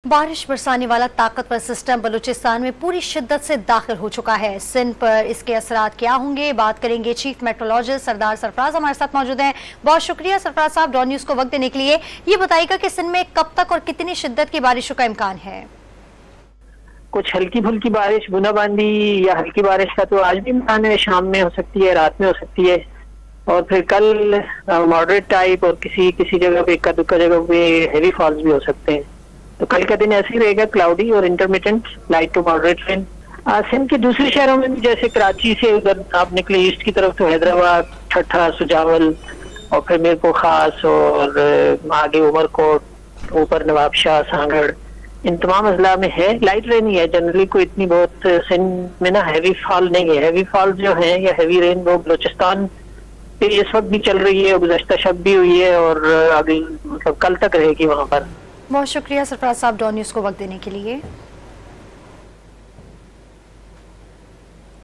बारिश बरसाने वाला ताकतवर सिस्टम बलूचिस्तान में पूरी शिद्दत से दाखिल हो चुका है। सिंध पर इसके असरात क्या होंगे, बात करेंगे। चीफ मेट्रोलॉजिस्ट सरदार सरफराज हमारे साथ मौजूद हैं। बहुत शुक्रिया सरफराज साहब डॉन न्यूज को वक्त देने के लिए। ये बताइएगा कि सिंध में कब तक और कितनी शिद्दत की बारिशों का इम्कान है? कुछ हल्की फुल्की बारिश, बूंदाबांदी या हल्की बारिश का तो आज भी इम्कान है। शाम में हो सकती है, रात में हो सकती है, और फिर कल मॉडरेट टाइप और किसी जगह पे इक्का दुक्का जगह पे हेवी फॉल्स भी हो सकते हैं। तो कल का दिन ऐसे ही रहेगा, क्लाउडी और intermittent light to moderate rain. Sindh के दूसरे शहरों में भी, जैसे कराची से उधर आप निकले ईस्ट की तरफ, तो हैदराबाद, ठट्ठा, सुजावल और फिर मीरपुर खास और आगे उमरकोट, ऊपर नवाबशाह, सांगड़, इन तमाम अजला में है। लाइट रेन ही है जनरली, कोई इतनी बहुत सिंध में ना हैवी फॉल नहीं है। हैवी फॉल जो है या हैवी रेन वो बलूचिस्तान पे इस वक्त भी चल रही है, गुज़श्ता शब भी हुई है और आगे मतलब कल तक रहेगी वहाँ पर। बहुत शुक्रिया सरफराज साहब डॉन न्यूज को वक्त देने के लिए।